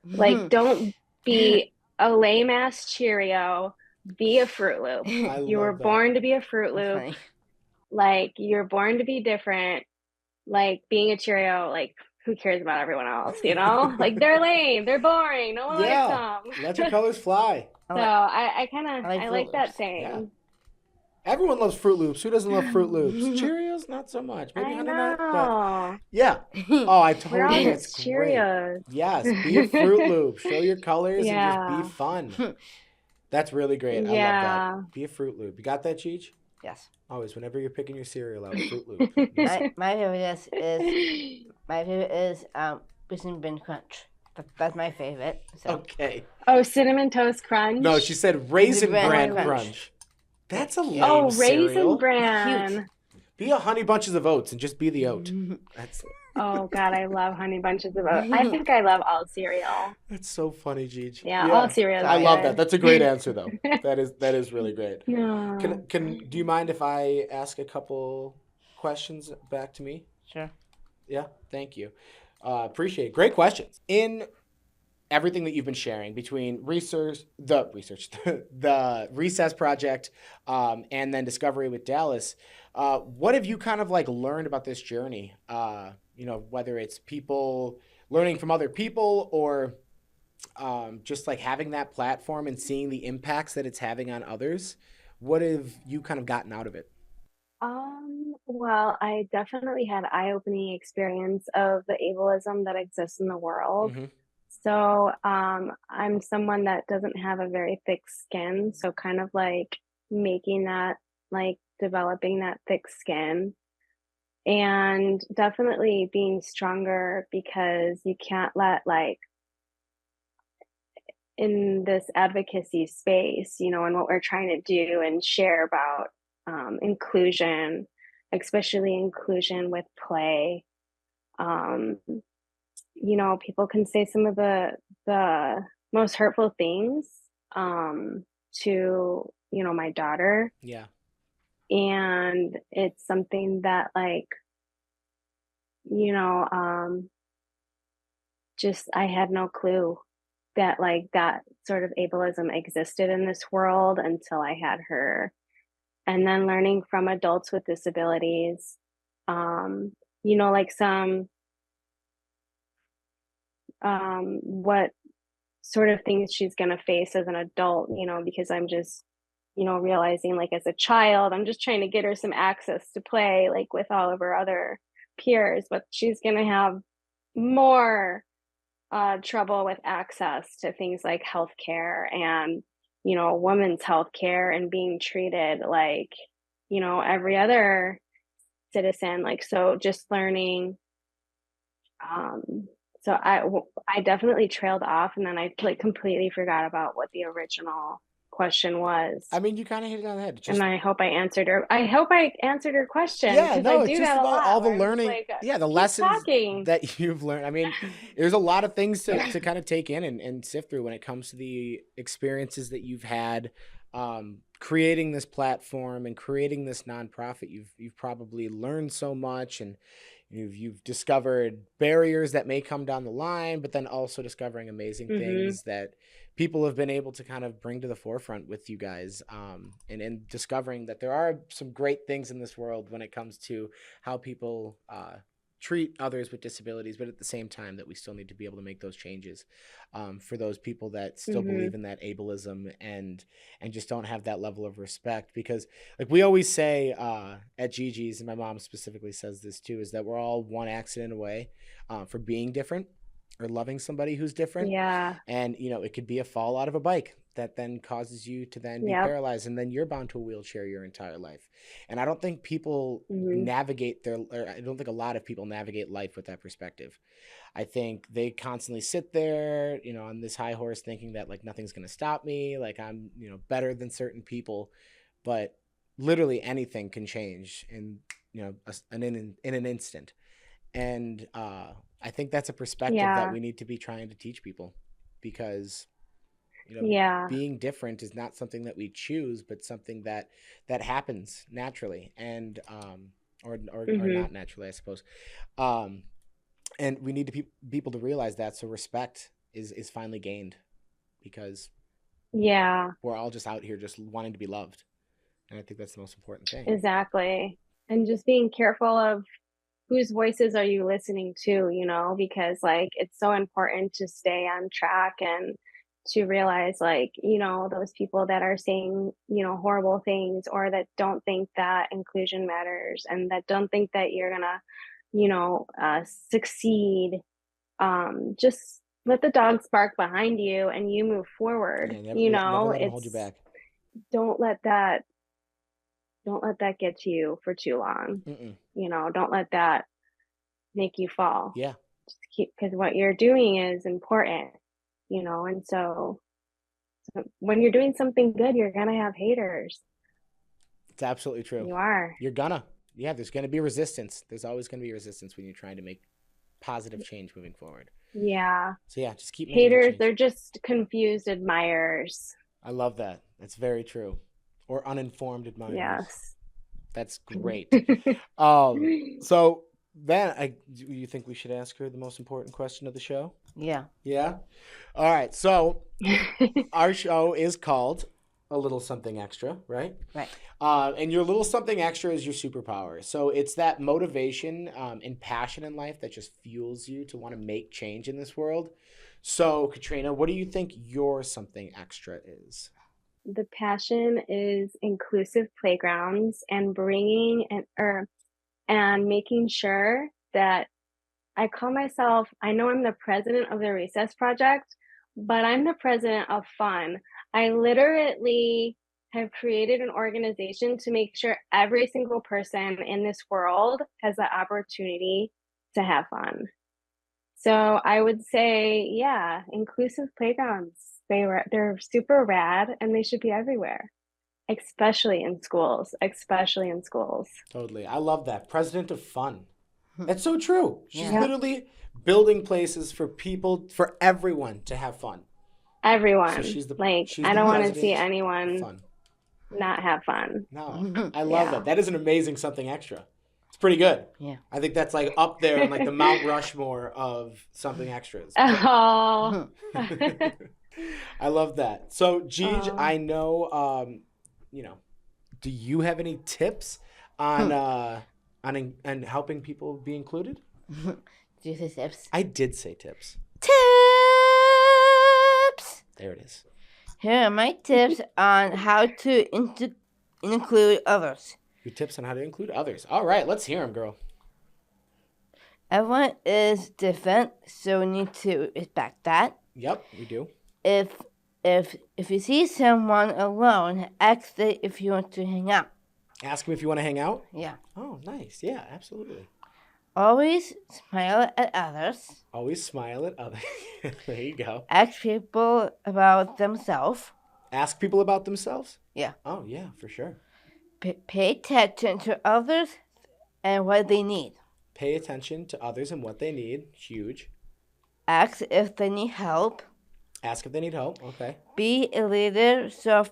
Like don't be a lame ass Cheerio, be a Fruit Loop. I You were love that. born to be a Fruit That's Loop. funny. Like you're born to be different. Like being a Cheerio, like who cares about everyone else, you know? Like they're lame, they're boring, no one Yeah. likes them. Let your colors fly. So I kind of I like I Fruit like that Loops. saying. Yeah. Everyone loves Fruit Loops. Who doesn't love Fruit Loops? Cheerios, not so much. Maybe I Honey Nut, but know. yeah. Oh, I We're all totally. just That's great. Cheerios. Yes, be a Fruit Loop. Show your colors and Yeah. just be fun. That's really great. I love Yeah. that. Be a Fruit Loop. You got that, Cheech? Yes. Always, whenever you're picking your cereal out, Fruit Loop. My favorite is Raisin Bran Crunch. That's my favorite. So Okay. Oh, Cinnamon Toast Crunch. No, she said Raisin Bran Bran Crunch. Crunch. That's a lame Oh, Raisin cereal. Bran. Be a Honey Bunches of Oats and just be the oat. That's Oh God, I love Honey Bunches of Oats. I think I love all cereal. so funny, Cheech. Yeah, all cereals. I are love good. that. That's a great answer, though. That is really great. No. Do you mind if I ask a couple questions back to me? Sure. Yeah, thank you. Appreciate it. Great questions. In everything that you've been sharing between the Recess Project, and then Discovery with Dallas, what have you kind of like learned about this journey? Whether it's people learning from other people or just like having that platform and seeing the impacts that it's having on others. What have you kind of gotten out of it? Well, I definitely had eye-opening experience of the ableism that exists in the world. Mhm. So, I'm someone that doesn't have a very thick skin, so kind of like developing that thick skin and definitely being stronger because you can't let in this advocacy space, you know, and what we're trying to do and share about inclusion, especially inclusion with play. People can say some of the most hurtful things to my daughter, Yeah. and it's something that just I had no clue that that sort of ableism existed in this world until I had her. And then learning from adults with disabilities, some what sort of things she's going to face as an adult, because I'm just, realizing as a child, I'm just trying to get her some access to play with all of her other peers, but she's going to have more trouble with access to things like healthcare and women's healthcare and being treated like every other citizen. So just learning. So I definitely trailed off, and then I completely forgot about what the original question was. I mean, you kind of hit it on the head. Just And I hope I answered her question, yeah, because no, I it's do just that a about lot. all the where I'm just learning. like, Yeah, the keep lessons talking. that you've learned. I mean, there's a lot of things to kind of take in and sift through when it comes to the experiences that you've had creating this platform and creating this nonprofit. You've probably learned so much, and you've discovered barriers that may come down the line, but then also discovering amazing things that people have been able to kind of bring to the forefront with you guys, and discovering that there are some great things in this world when it comes to how people treat others with disabilities, but at the same time that we still need to be able to make those changes for those people that still believe in that ableism and just don't have that level of respect. Because like we always say at Gigi's, and my mom specifically says this too, is that we're all one accident away for being different or loving somebody who's different. Yeah. And it could be a fall out of a bike that then causes you to then be paralyzed, and then you're bound to a wheelchair your entire life. And I don't think people navigate I don't think a lot of people navigate life with that perspective. I think they constantly sit there, on this high horse thinking that like nothing's going to stop me, like I'm, better than certain people, but literally anything can change in, in an instant. And I think that's a perspective that we need to be trying to teach people, because being different is not something that we choose, but something that happens naturally, and or not naturally, I suppose. And we need people to realize that, so respect is finally gained, because we're all just out here just wanting to be loved, and I think that's the most important thing. Exactly. And just being careful of whose voices are you listening to, because like it's so important to stay on track and to realize like, those people that are saying, horrible things, or that don't think that inclusion matters, and that don't think that you're gonna, succeed. Just let the dogs bark behind you and you move forward. Yeah, never let them hold you It's back. don't let that get to you for too long. Don't let that make you fall. Yeah. Just keep, because what you're doing is important, and so when you're doing something good, you're gonna have haters. It's absolutely true. You are. There's gonna be resistance. There's always gonna be resistance when you're trying to make positive change moving forward. Yeah. So yeah, just keep making Haters, change. they're just confused admirers. I love that. That's very true. Or uninformed admirers. Yes. That's great. So then you think we should ask her the most important question of the show? Yeah. Yeah? All right. So our show is called A Little Something Extra, right? Right. And your little something extra is your superpower. So it's that motivation and passion in life that just fuels you to want to make change in this world. So Katrina, what do you think your something extra is? The passion is inclusive playgrounds and bringing and making sure that I know I'm the president of the Recess Project, but I'm the president of fun. I literally have created an organization to make sure every single person in this world has the opportunity to have fun. So I would say, yeah, inclusive playgrounds. They're super rad, and they should be everywhere, especially in schools. Totally. I love that. President of fun. That's so true. She's Yeah. literally building places for everyone to have fun. Everyone. she's the I don't want to president see of anyone fun. not have fun. No, I love Yeah. that. That is an amazing something extra. It's pretty good. Yeah. I think that's like up there in like the Mount Rushmore of something extras. Oh. I love that. So, Gigi, Oh. I know, do you have any tips on helping people be included? Do you say tips? I did say tips. Tips! There it is. Here are my tips on how to include others. Your tips on how to include others. All right, let's hear them, girl. Everyone is different, so we need to respect that. Yep, we do. If you see someone alone, ask them if you want to hang out. Ask them if you want to hang out. Yeah. Oh, nice. Yeah, absolutely. Always smile at others. Always smile at others. There you go. Ask people about themselves. Ask people about themselves? Yeah. Oh, yeah, for sure. Pay attention to others and what they need. Pay attention to others and what they need. Huge. Ask if they need help. Ask if they need help. Okay. Be a leader so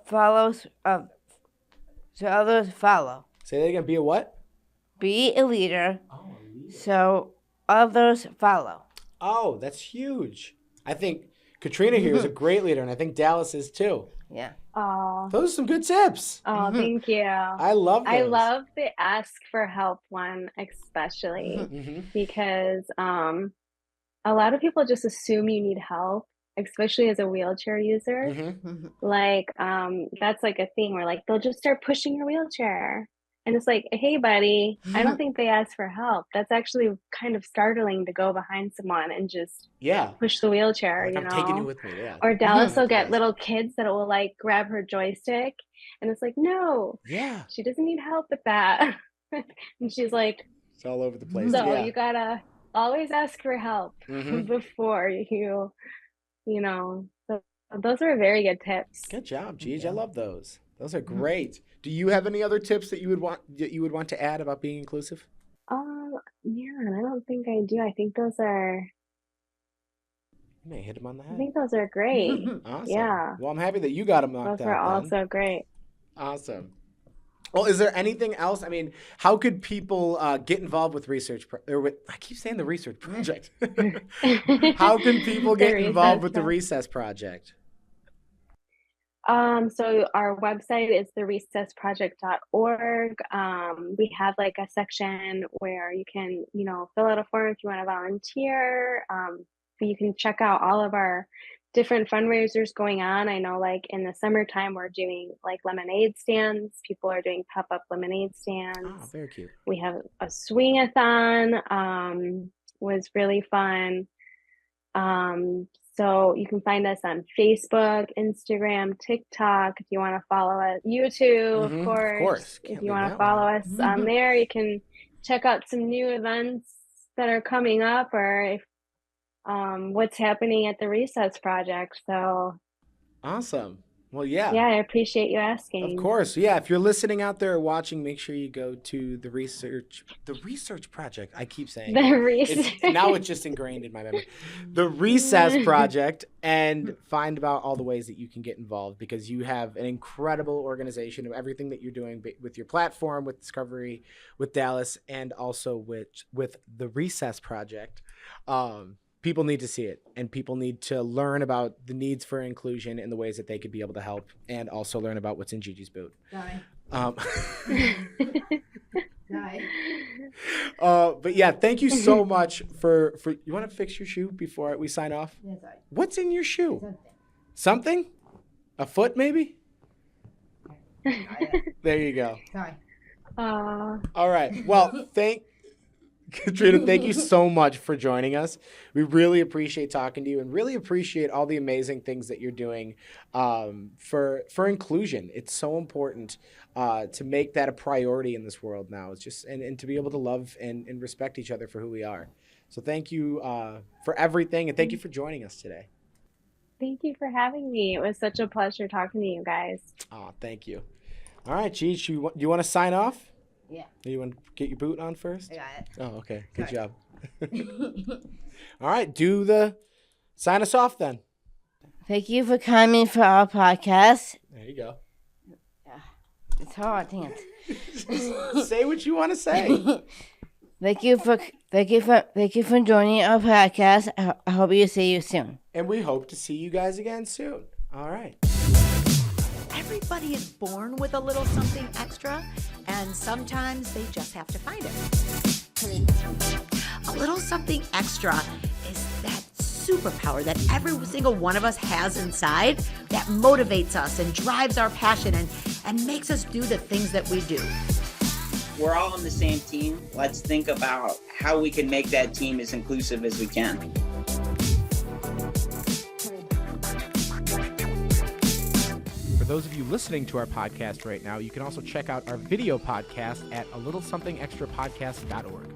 others follow. Say that again. Be a what? Be a leader Oh, a leader. so others follow. Oh, that's huge. I think Katrina here is a great leader, and I think Dallas is too. Yeah. Oh, Those are some good tips. oh, thank you. I love those. I love the ask for help one, especially Mm-hmm. because a lot of people just assume you need help, especially as a wheelchair user. Mm-hmm. Like, that's like a thing where like they'll just start pushing your wheelchair. And it's like, hey, buddy, I don't think they asked for help. That's actually kind of startling to go behind someone and just Yeah. push the wheelchair, Like, you I'm know? taking you with me. Yeah. Or Dallas will get Yes. little kids that will like grab her joystick, and it's like, no, Yeah. she doesn't need help with that. And she's like, It's all over the place. so yeah. you gotta always ask for help Mhm. before you know. So those are very good tips. Good job, Gigi. I love those. Those are great. Do you have any other tips that you would want to add about being inclusive? Man, I don't think I do. I think those are You may hit him on the I head. think those are great. Awesome. Yeah. Well, I'm happy that you got them knocked Those are out. then. also great. Awesome. Well, is there anything else? I mean, how could people get involved with research? I keep saying the research project. How can people The get involved Recess with the Project. Recess Project? So our website is therecessproject.org. We have like a section where you can, fill out a form if you want to volunteer. You can check out all of our different fundraisers going on. I know like in the summertime, we're doing like lemonade stands. People are doing pop-up lemonade stands. Oh, very cute. We have a swing-a-thon, was really fun. So you can find us on Facebook, Instagram, TikTok. If you want to follow us, YouTube, Mhm, of of course. course. If Can't you leave want to that one follow out. us on there, you can check out some new events that are coming up, or if, what's happening at the Recess Project. So Awesome. Well, yeah. yeah, I appreciate you asking. Of course. Yeah. If you're listening out there or watching, make sure you go to the research project. I keep saying The it. Recess. Now it's just ingrained in my memory. The Recess Project, and find about all the ways that you can get involved, because you have an incredible organization of everything that you're doing with your platform, with Discovery, with Dallas, and also with the Recess Project. People need to see it, and people need to learn about the needs for inclusion and the ways that they could be able to help, and also learn about what's in Gigi's boot. Um, but yeah, thank you so much for you want to fix your shoe before we sign off? What's in your shoe? Something? A foot maybe? There you go. All right. Well, Katrina, thank you so much for joining us. We really appreciate talking to you, and really appreciate all the amazing things that you're doing for inclusion. It's so important to make that a priority in this world now. It's just and to be able to love and respect each other for who we are. So thank you for everything, and thank you for joining us today. Thank you for having me. It was such a pleasure talking to you guys. Oh, thank you. All right, Cheech, you want to sign off? Yeah. Or you want to get your boot on first? I got it. Oh, okay. Good Sorry. job. All right, sign us off then. Thank you for coming for our podcast. There you go. It's hard, can't. Say what you want to say. Thank you for joining our podcast. I hope you see you soon. And we hope to see you guys again soon. All right. Everybody is born with a little something extra, and sometimes they just have to find it. A little something extra is that superpower that every single one of us has inside that motivates us and drives our passion and makes us do the things that we do. We're all on the same team. Let's think about how we can make that team as inclusive as we can. For those of you listening to our podcast right now, you can also check out our video podcast at alittlesomethingextrapodcast.org.